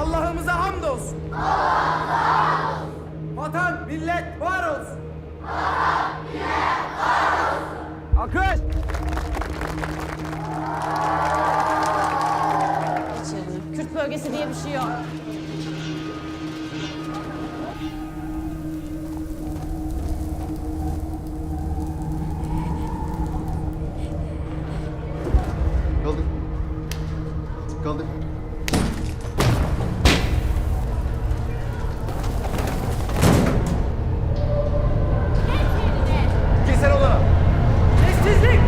Allah'ımıza hamdolsun. Vatan, millet var olsun. Akış! İçeride. Kürt bölgesi diye bir şey yok. Kaldır. Kaldır. Keser odana. Sessizlik!